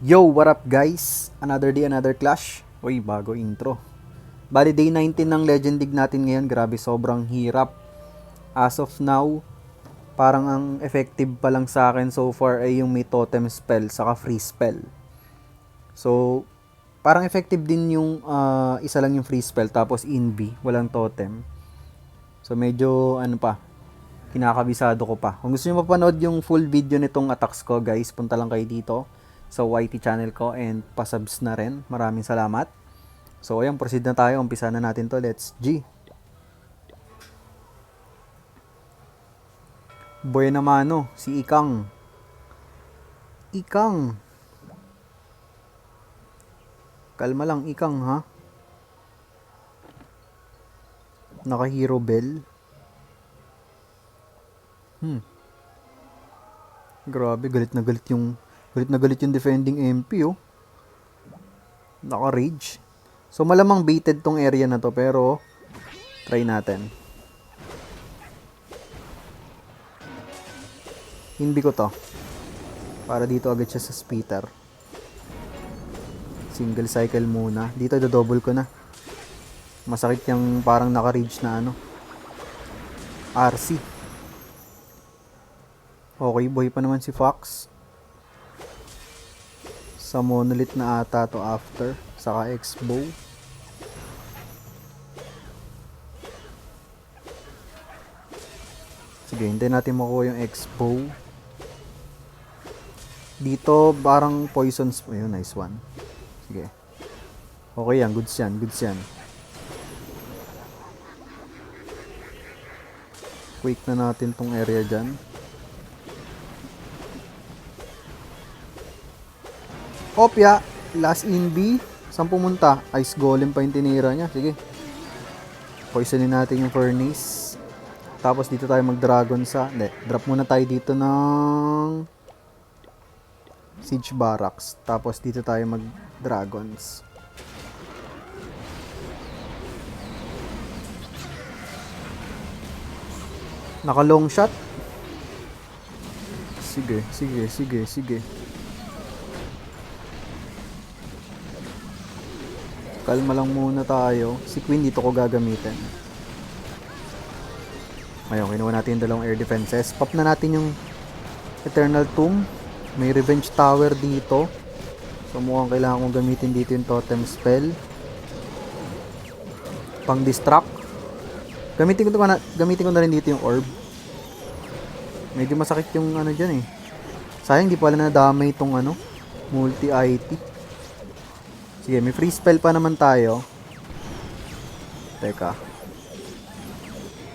Yo, what up guys? Another day, another clash. Uy, bago intro. Bali day 19 ng Legend League natin ngayon. Grabe, sobrang hirap. As of now, parang ang effective pa lang sa akin so far ay yung may totem spell saka free spell. So, parang effective din yung isa lang yung free spell tapos invi, walang totem. So, medyo ano pa, kinakabisado ko pa. Kung gusto niyo mapanood yung full video nitong attacks ko, guys, punta lang kayo dito sa YT channel ko and pasubs na rin. Maraming salamat. So, ayan, proceed na tayo. Umpisa na natin to. Let's G. Boy naman, no? Si Ikang. Ikang. Kalma lang, Ikang, ha? Naka-hero bell. Grabe, galit na galit yung defending MP, oh. Naka-rage. So, malamang baited tong area na to, pero try natin. Inbi ko to. Para dito agad siya sa spitter. Single cycle muna. Dito, double ko na. Masakit yung parang naka-rage na ano. RC. Okay, boy pa naman si Fox. Sa monolith na ata to after. Saka X-bow. Sige, hintayin natin makuha yung X-bow. Dito, parang poisons. Ayun, nice one. Sige. Okay yan, goods yan, goods yan. Quick na natin tong area dyan. Opya, last in B. Saan pumunta? Ice golem pa yung tinira niya. Sige. Poisonin natin yung furnace. Tapos dito tayo mag-dragon sa... Hindi, drop muna tayo dito ng... Siege Barracks. Tapos dito tayo mag-dragons. Naka-long shot. Sige, sige, sige, sige. Kalma lang muna tayo. Si Queen dito ko gagamitin. Ayun, kinuha natin yung dalawang air defenses. Pop na natin yung Eternal Tomb. May Revenge Tower dito. So mukhang kailangan kong gamitin dito yung Totem Spell. Pang distract. Gamitin ko na rin dito yung Orb. Medyo masakit yung ano dyan eh. Sayang di pala nadamay itong ano, multi-IT. Sige, may free spell pa naman tayo. Teka.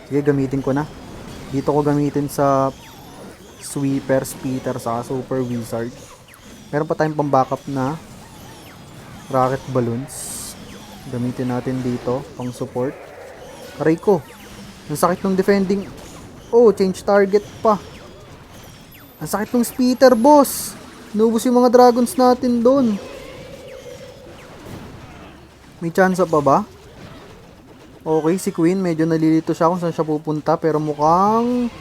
Sige, gamitin ko na. Dito ko gamitin sa Sweeper, Spitter, saka Super Wizard. Meron pa tayong pang backup na Rocket Balloons. Gamitin natin dito, pang support. Aray ko. Ang sakit ng defending. Oh, change target pa. Ang sakit ng Spitter, boss. Nubos yung mga dragons natin doon. May chance pa ba? Okay, si Queen, medyo nalilito siya kung saan siya pupunta. Pero mukhang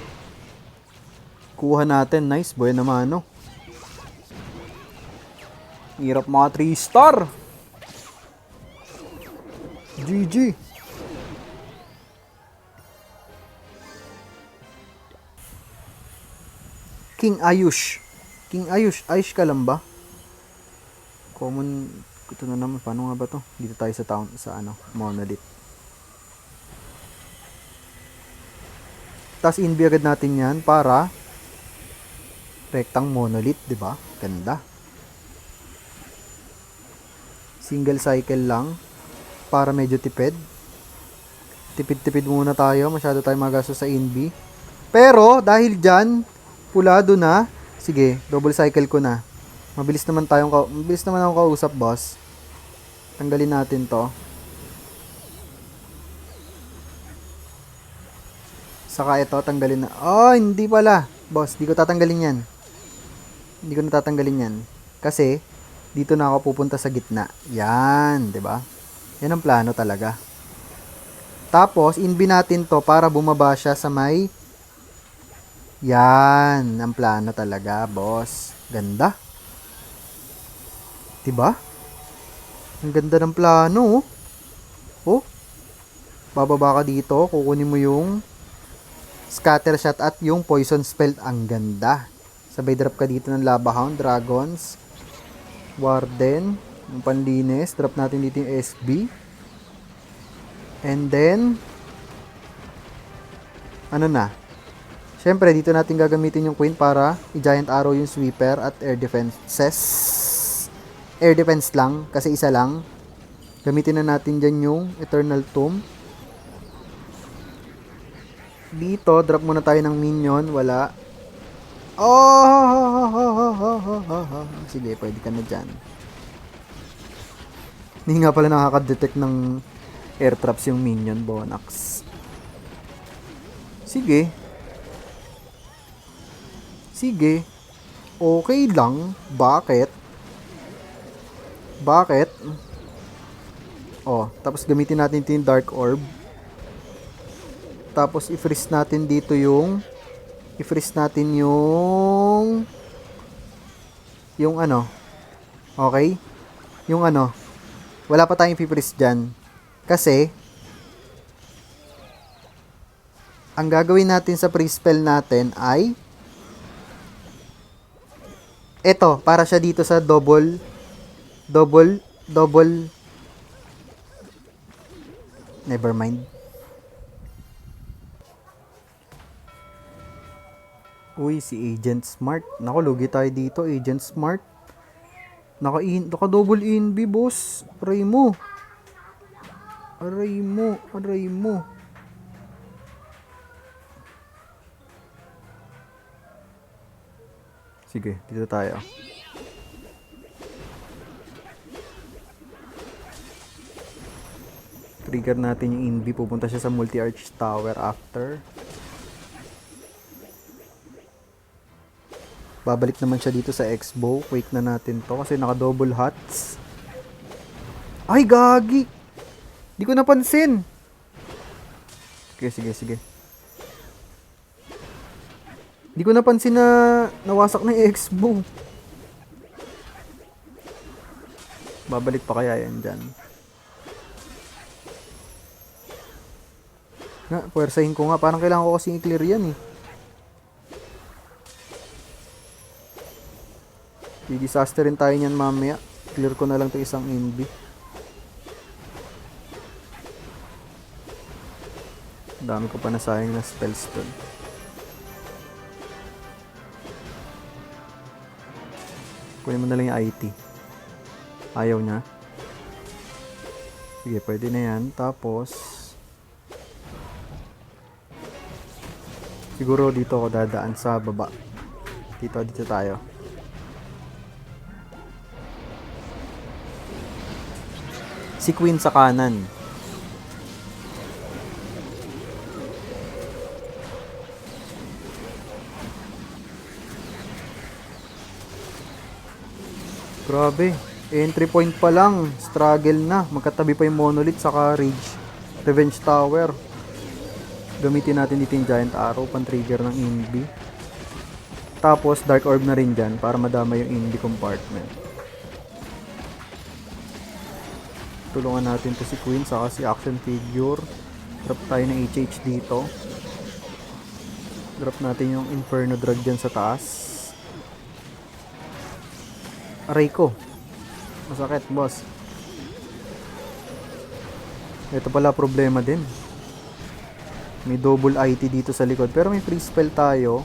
kuha natin. Nice, boy naman, no? Hirap mga 3-star. GG. King Ayush. King Ayush. Ayush ka lang ba? Common. Ito na naman. Paano nga ba to? Dito tayo sa town. Sa ano? Monolith. Tapos inbi agad natin yan para rektang monolith. Diba? Ganda. Single cycle lang. Para medyo tipid. Tipid-tipid muna tayo. Masyado tayo magastos sa inbi. Pero dahil dyan, pulado na. Sige, double cycle ko na. Mabilis naman akong kausap, boss. Tanggalin natin to. Saka ito, tanggalin na. Oh, hindi pala. Boss, di ko tatanggalin yan. Hindi ko natatanggalin yan. Kasi, dito na ako pupunta sa gitna. Yan, 'di ba? Yan ang plano talaga. Tapos, inbi natin to para bumaba siya sa may... Yan, ang plano talaga, boss. Ganda. Diba? Ang ganda ng plano, oh. Oh, bababa ka dito, kukunin mo yung scatter shot at yung poison spell. Ang ganda. Sabay drop ka dito ng Lava Hound, Dragons, Warden, yung panlinis. Drop natin dito yung SB. And then, ano na? Siyempre, dito natin gagamitin yung Queen para i-Giant Arrow yung Sweeper at Air Defenses. Air Defense lang, kasi isa lang. Gamitin na natin dyan yung Eternal Tomb. Dito, drop muna tayo ng minion. Wala. Sige, pwede ka na dyan. Hindi nga pala nakaka-detect ng air traps yung minion, Bonax. Sige. Sige. Okay lang. Bakit? Bakit? Oh, tapos gamitin natin yung Dark Orb. Tapos i-freeze natin dito yung ano. Okay? Yung ano. Wala pa tayong i-freeze dyan. Kasi ang gagawin natin sa pre-spell natin ay eto, para siya dito sa double never mind. Uy, si Agent Smart. Naku, lugi tayo dito, Agent Smart. Naka-double inb, boss. Aray mo. Sige, dito tayo. Trigger natin yung inb. Pupunta siya sa multi-arch tower after. Babalik naman siya dito sa X-bow. Quake na natin to kasi naka-double hats. Ay, gagi! Di ko napansin. Sige. Di ko napansin na nawasak na yung X-bow. Babalik pa kaya yan dyan. Puwersahin ko nga. Parang kailangan ko kasing i-clear yan eh. I-disaster rin tayo niyan mamaya. Clear ko na lang to isang inb. Dami ko pa nasayang na spells doon. Kunin mo na lang yung IT. Ayaw niya. Sige, pwede na yan. Tapos siguro dito ako dadaan sa baba. Dito tayo. Si Queen sa kanan. Grabe. Entry point pa lang. Struggle na. Magkatabi pa yung Monolith saka Revenge Tower. Gamitin natin dito yung Giant Arrow. Pan-trigger ng inb. Tapos Dark Orb na rin dyan para madama yung inb compartment. Tulungan natin to si Queen saka si Action Figure. Drop tayo ng HH dito. Drop natin yung Inferno Drag dyan sa taas. Aray ko. Masakit, boss. Ito pala problema din. May double IT dito sa likod. Pero may free spell tayo.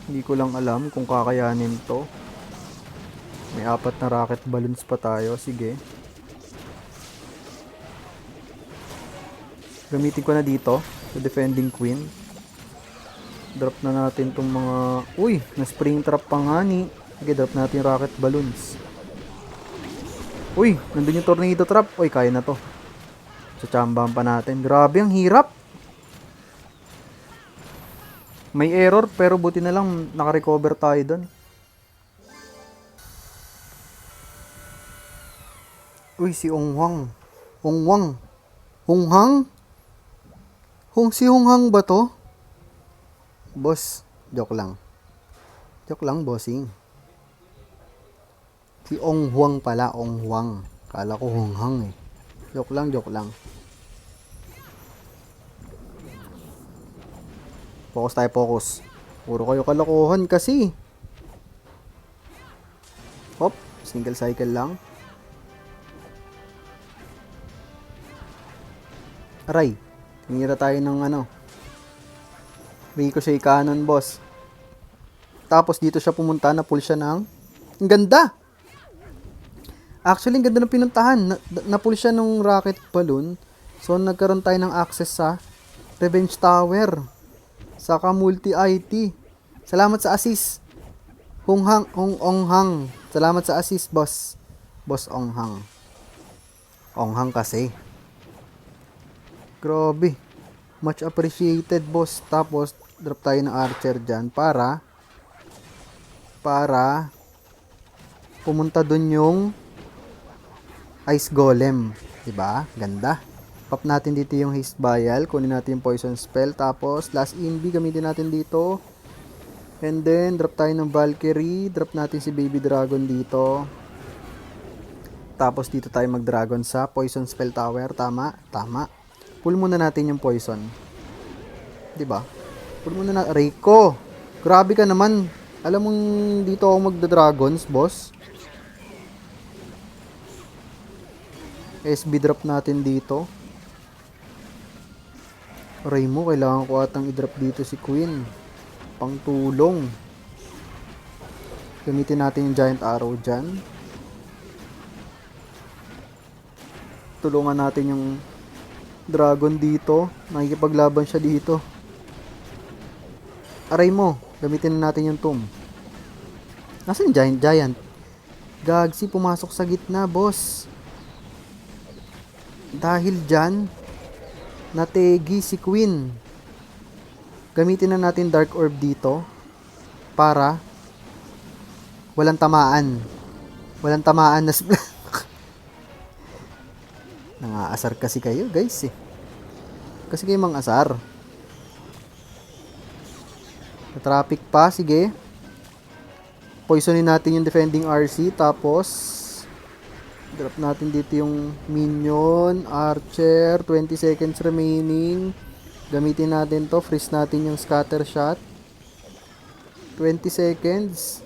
Hindi ko lang alam kung kakayanin to. May 4 na rocket balloons pa tayo. Sige. Gamitin ko na dito sa defending queen. Drop na natin tong mga... Uy! Na-spring trap pa nga ni. Sige, drop natin yung rocket balloons. Uy! Nandun yung tornado trap. Uy, kaya na to. Tsatsambahan pa natin. Grabe, ang hirap! May error, pero buti na lang nakarecover tayo dun. Uy, si Onghang. Honghang? Si Honghang ba to? Boss, joke lang. Joke lang, bossing. Si Ong Huang pala, Ong Huang. Kala ko Hong Hang eh. Joke lang, joke lang. Focus tayo, focus. Puro kayo kalokohan kasi. Hop, single cycle lang. Aray, tinira tayo ng ano. Ricochet cannon, boss. Tapos dito siya pumunta, na-pull siya ng... Ang ganda! Actually, ang ganda ng pinuntahan. Na-pull siya ng rocket balloon. So, nagkaroon tayo ng access sa Revenge Tower. Saka multi-IT. Salamat sa assist. Ong Hang. Salamat sa assist, boss. Boss Ong Hang. Ong Hang kasi. Grabe. Much appreciated, boss. Tapos, drop tayo ng archer dyan para pumunta dun yung ice golem. Diba? Ganda. Pop natin dito yung haste vial. Kunin natin yung poison spell. Tapos, last invi gamitin natin dito. And then, drop tayo ng Valkyrie. Drop natin si baby dragon dito. Tapos, dito tayo mag-dragon sa poison spell tower. Tama? Tama. Pull muna natin yung poison. Diba? Pull muna na. Rico! Grabe ka naman. Alam mong dito ako magda-dragons, boss. SB drop natin dito. Aray mo, kailangan ko atang i-drop dito si Queen. Pangtulong. Gamitin natin yung giant arrow dyan. Tulungan natin yung dragon dito. Nakikipaglaban siya dito. Aray mo. Gamitin natin yung tomb. Nasaan yung giant? Gagsi, pumasok sa gitna, boss. Dahil dyan, nategi si Queen. Gamitin na natin Dark Orb dito para walang tamaan. Walang tamaan na nangaasar kasi kayo, guys eh. Kasi kayo mang asar. Traffic pa, sige. Poisonin natin yung defending RC. Tapos drop natin dito yung minion, archer, 20 seconds remaining. Gamitin natin to, freeze natin yung scatter shot. 20 seconds.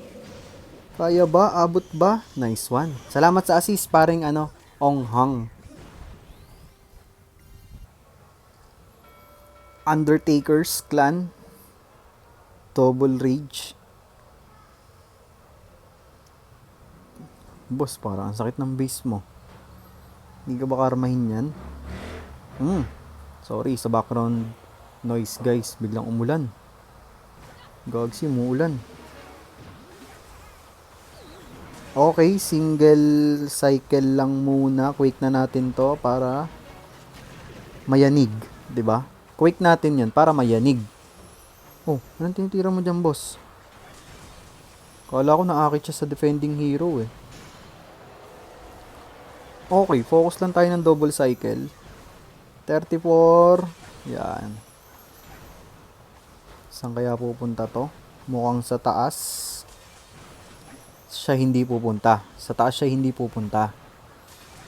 Kaya ba? Abot ba? Nice one. Salamat sa assist, paring Ong Hang. Undertaker's clan. Double rage. Boss, parang ang sakit ng base mo. Hindi ka ba karmahin yan? Sorry sa background noise, guys. Biglang umulan. Gagsi, umuulan. Okay, single cycle lang muna. Quick na natin to para mayanig. 'Di ba? Quick natin yan para mayanig. Oh, anong tinitira mo dyan, boss? Kala ko naakit siya sa defending hero eh. Okay, focus lang tayo ng double cycle. 34. Yan. Saan kaya pupunta to? Mukhang sa taas. Siya hindi pupunta. Sa taas siya hindi pupunta.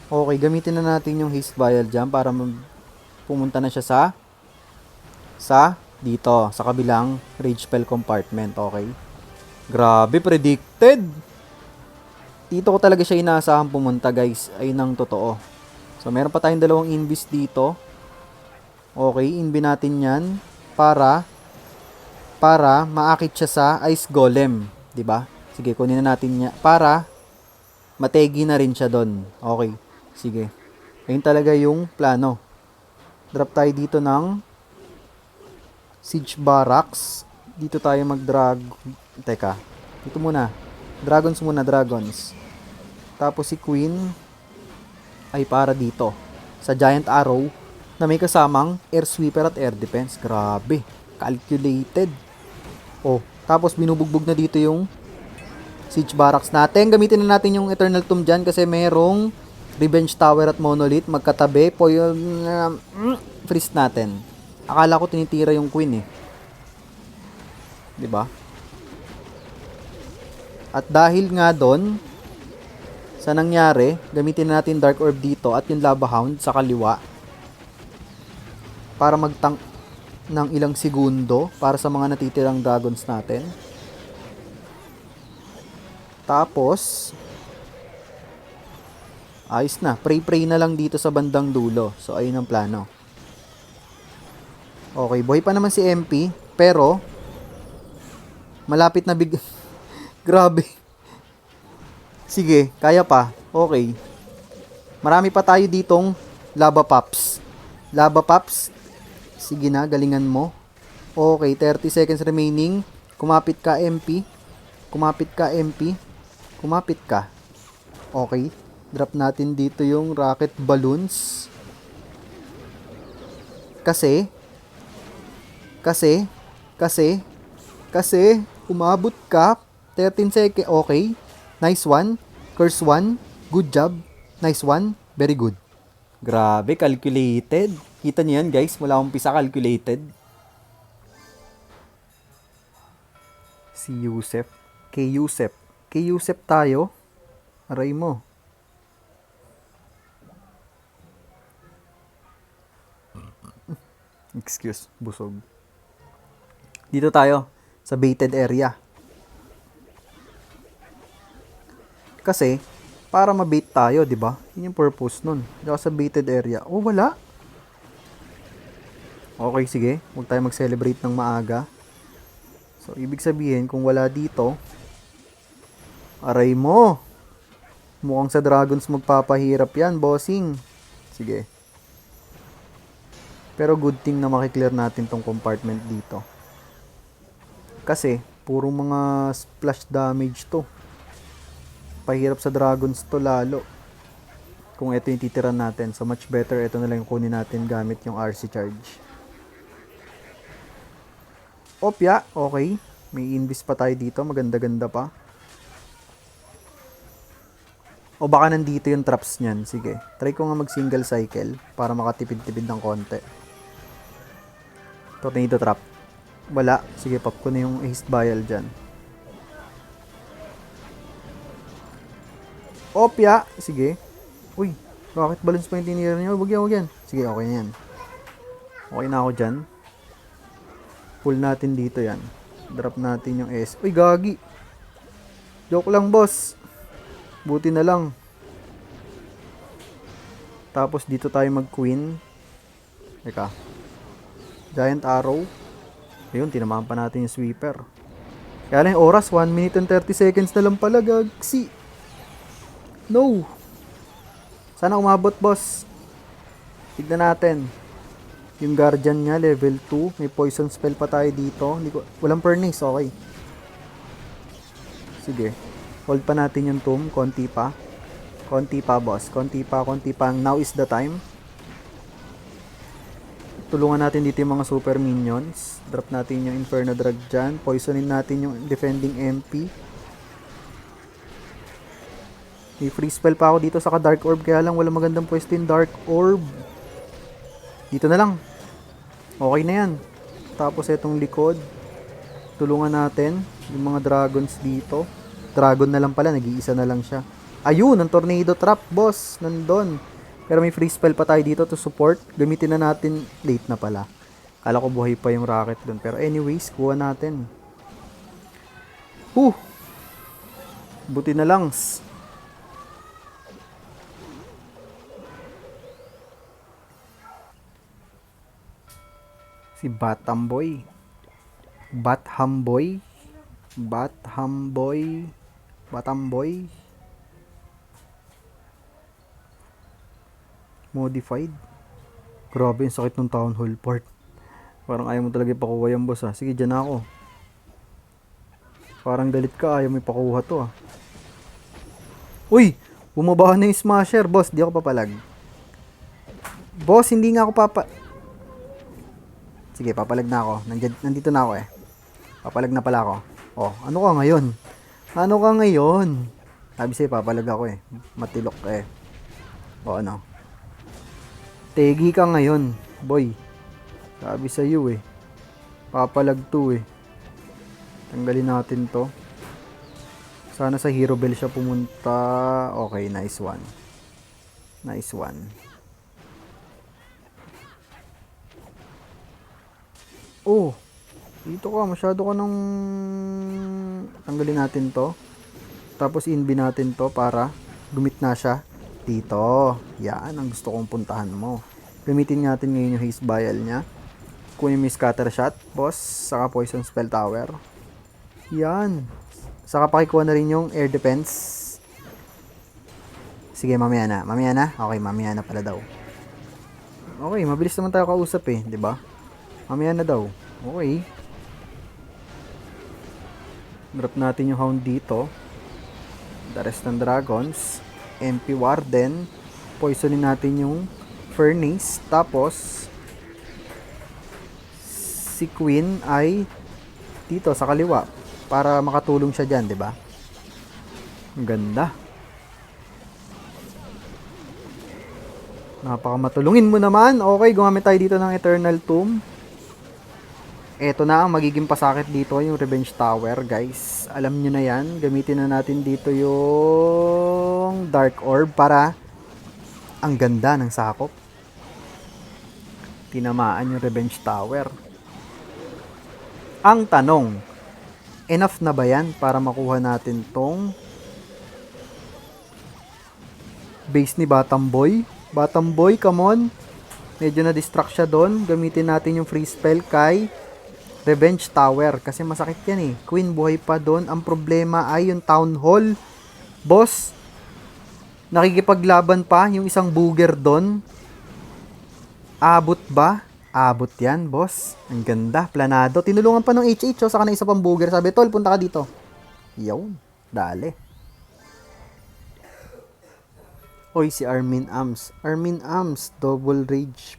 Okay, gamitin na natin yung haste vial dyan para pumunta na siya sa dito, sa kabilang rage spell compartment. Okay. Grabe, predicted. Dito ko talaga siya inaasahan pumunta, guys. Ay nang totoo. So, meron pa tayong dalawang invis dito. Okay, invi natin yan para maakit siya sa ice golem, 'di ba? Sige, kunin na natin niya para mategi na rin siya doon. Okay. Sige. Ayun talaga yung plano. Drop tayo dito ng Siege Barracks. Dito tayo mag-drag. Teka. Dito muna. Dragons muna, dragons. Tapos si Queen ay para dito. Sa Giant Arrow na may kasamang Air Sweeper at Air Defense. Grabe. Calculated. Oh, tapos binubugbog na dito yung Siege Barracks natin. Gamitin na natin yung Eternal Tomb dyan kasi merong Revenge Tower at Monolith magkatabi. Po yung freeze natin. Akala ko tinitira yung Queen eh. 'Di ba? At dahil nga doon, Sa nangyari, gamitin na natin Dark Orb dito at yung Lava Hound sa kaliwa. Para magtank ng ilang segundo para sa mga natitirang dragons natin. Tapos, ayos na. Pray na lang dito sa bandang dulo. So, ayun ang plano. Okay, buhay pa naman si MP. Pero, malapit na Grabe. Sige, kaya pa. Okay. Marami pa tayo ditong Lava Pops. Lava Pops. Sige na, galingan mo. Okay, 30 seconds remaining. Kumapit ka, MP. Kumapit ka, MP. Kumapit ka. Okay. Drop natin dito yung rocket balloons. Kasi umabot ka. 13 seconds. Okay. Nice one. Curse one. Good job. Nice one. Very good. Grabe, calculated. Kita niyo yan, guys. Mula umpisa, calculated. Si Yusef. Kay Yusef tayo. Aray mo. Excuse, busog. Dito tayo sa baited area. Kasi para mabait tayo, 'di ba? Yun yung purpose nun. Diyan sa baited area. Oh, wala. Okay, sige. Huwag tayo mag-celebrate ng maaga. So, ibig sabihin, kung wala dito, aray mo. Mukhang sa dragons magpapahirap yan, bossing. Sige. Pero good thing na makiklear natin tong compartment dito. Kasi, puro mga splash damage to. Pahirap sa dragons to lalo. Kung ito yung titiran natin. So, much better ito na lang yung kunin natin gamit yung RC charge. Opya, okay. May invis pa tayo dito. Maganda-ganda pa. O baka nandito yung traps niyan. Sige. Try ko nga mag-single cycle para makatipid-tipid ng konti. Tornado trap. Wala. Sige, pop ko na yung haste vial dyan. Opya. Sige. Uy. Rocket balloons pa yung tinira niya. Wag yan. Sige, okay na yan. Okay na ako dyan. Pull natin dito yan. Drop natin yung S. Uy, gagi. Joke lang, boss. Buti na lang. Tapos dito tayo mag-queen. Teka. Giant arrow. Ayun, tinamaan pa natin yung sweeper. Kaya lang yung oras, 1 minute and 30 seconds na lang pala, gagsi. No. Sana umabot, boss. Tignan natin. Yung guardian niya, level 2. May poison spell pa tayo dito. Walang furnace, okay. Sige. Hold pa natin yung tomb. Konti pa. Konti pa, boss. Konti pa. Now is the time. Tulungan natin dito yung mga super minions. Drop natin yung Inferno Drag dyan. Poisonin natin yung defending MP. May free spell pa ako dito sa Dark Orb. Kaya lang wala magandang pwesto yung Dark Orb. Dito na lang. Okay na yan. Tapos itong likod. Tulungan natin yung mga dragons dito. Dragon na lang pala. Nag-iisa na lang siya. Ayun, ang tornado trap, boss. Nandun. Pero may free spell pa tayo dito to support. Gamitin na natin. Late na pala. Kala ko buhay pa yung rocket dun. Pero anyways, kuha natin. Buti na lang. Si Batamboy. Batamboy. Modified. Grabe yung sakit ng Town Hall part. Parang ayaw mo talaga ipakuha yan, boss, ha. Sige, dyan ako. Parang galit ka, ayaw mo ipakuha to, ha. Uy! Bumaba na yung smasher, boss. Di ako papalag. Boss, hindi nga ako Sige, papalag na ako. Nandito na ako eh. Papalag na pala ako. Oh, ano ka ngayon? Sabi sa'yo, papalag ako eh. Matilok ka eh. O ano? Tegi ka ngayon, boy. Sabi sa'yo eh. Papalag to eh. Tanggalin natin to. Sana sa Hero Bell siya pumunta. Okay, nice one. Nice one. Oh, dito ka. Masyado ka nang... Tanggalin natin to. Tapos inbi natin to para gumit na siya. Dito. Yan ang gusto kong puntahan mo. Gamitin natin ngayon yung Haste Vial niya. Kunin mo yung Scatter Shot, boss. Saka Poison Spell Tower. Yan. Saka pakikuha na rin yung Air Defense. Sige, mamaya na. Mamaya na? Okay, mamaya na pala daw. Okay, mabilis naman tayo kausap eh, di ba? Mamaya na daw. Okay. Drop natin yung Hound dito. The rest ng Dragons. MP Warden. Poisonin natin yung Furnace. Tapos, si Queen ay dito sa kaliwa. Para makatulong siya dyan, di ba? Ang ganda. Napakamatulungin mo naman. Okay, gumamit tayo dito ng Eternal Tomb. Eto na ang magiging pasakit dito, yung Revenge Tower, guys. Alam nyo na yan. Gamitin na natin dito yung Dark Orb para ang ganda ng sakop. Tinamaan yung Revenge Tower. Ang tanong, enough na ba yan para makuha natin tong base ni Batam Boy? Batam Boy, come on. Medyo na-distract siya doon. Gamitin natin yung free spell kay Revenge Tower. Kasi masakit yan eh. Queen buhay pa doon. Ang problema ay yung Town Hall. Boss, nakikipaglaban pa yung isang booger doon. Abot ba? Abot yan, boss. Ang ganda. Planado. Tinulungan pa ng HH. Saka na isa pang booger. Sabi, tol, punta ka dito. Yaw. Dale. Oy, si Armin Ams. Armin Ams, double rage.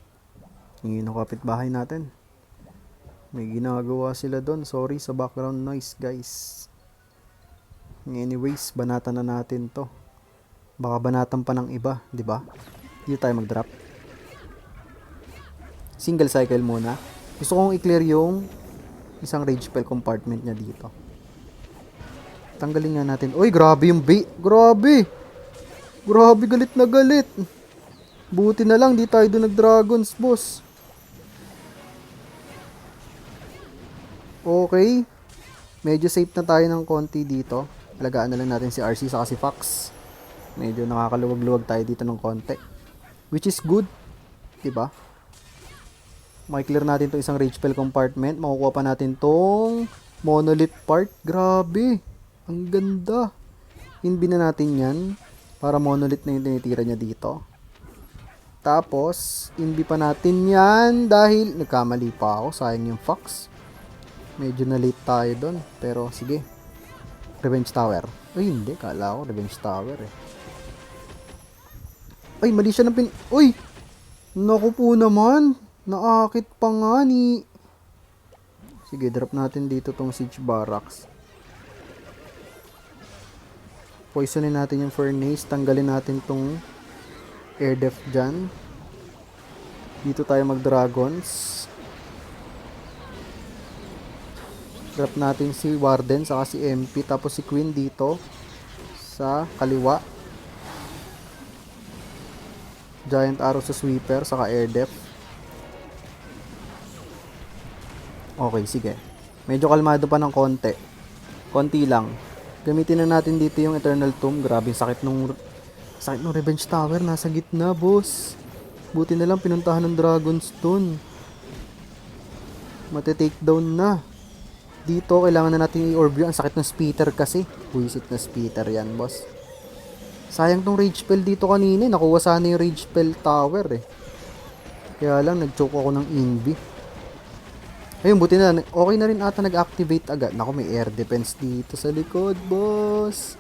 Yung kapitbahay natin. May ginagawa sila doon. Sorry sa background noise, guys. Anyways, banatan na natin to. Baka banatan pa ng iba, di ba? Dito tayo mag-drop. Single cycle muna. Gusto kong i-clear yung isang rage spell compartment niya dito. Tanggalin nga natin. Oy, grabe yung bait. Grabe! Grabe, galit na galit. Buti na lang, di tayo doon nag-dragons, boss. Okay. Medyo safe na tayo ng konti dito. Alagaan na lang natin si RC saka si Fox. Medyo nakakaluwag-luwag tayo dito ng konti. Which is good. Diba? Makiklear natin to isang rage spell compartment. Makukuha pa natin tong monolith part. Grabe. Ang ganda. Inbi na natin yan. Para monolith na yung tinitira niya dito. Tapos, inbi pa natin yan dahil nagkamali pa ako. Sayang yung Fox. Medyo na late tayo doon. Pero, sige. Revenge Tower. Ay, hindi. Kala ko Revenge Tower eh. Ay, mali siya ng Uy! Naku po naman. Naakit pa nga ni... Sige, drop natin dito tong Siege Barracks. Poisonin natin yung Furnace. Tanggalin natin tong Air Def dyan. Dito tayo mag-dragons. Drop natin si Warden saka si MP. Tapos si Queen dito sa kaliwa. Giant Arrow sa Sweeper saka Air Def. Okay, sige. Medyo kalmado pa ng konti. Konti lang. Gamitin na natin dito yung Eternal Tomb. Grabe, sakit nung Revenge Tower. Nasa gitna, boss. Buti na lang pinuntahan ng Dragons dun. Mate-takedown na. Dito, kailangan na natin i-orb yun. Ang sakit ng Speeder kasi. Buisit na Speeder yan, boss. Sayang tong Rage Spell dito kanina. Nakuha sana yung Rage Spell Tower eh. Kaya lang, nag-choke ako ng Invi. Ayun, buti na. Okay na rin ata nag-activate agad. Naku, may air defense dito sa likod, boss.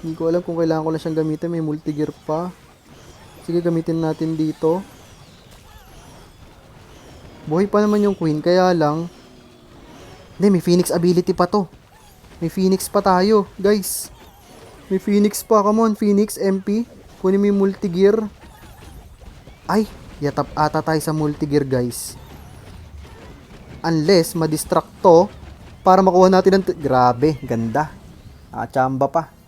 Hindi ko alam kung kailangan ko lang siyang gamitin. May multi-gear pa. Sige, gamitin natin dito. Buhay pa naman yung Queen. Kaya lang... Hindi, may Phoenix ability pa to. May Phoenix pa tayo, guys. May Phoenix pa. Come on, Phoenix, MP. Kunin mo yung multi-gear. Ay, yatap ata tayo sa multi-gear, guys. Unless, ma-distract to para makuha natin ang... Grabe, ganda. Chamba pa.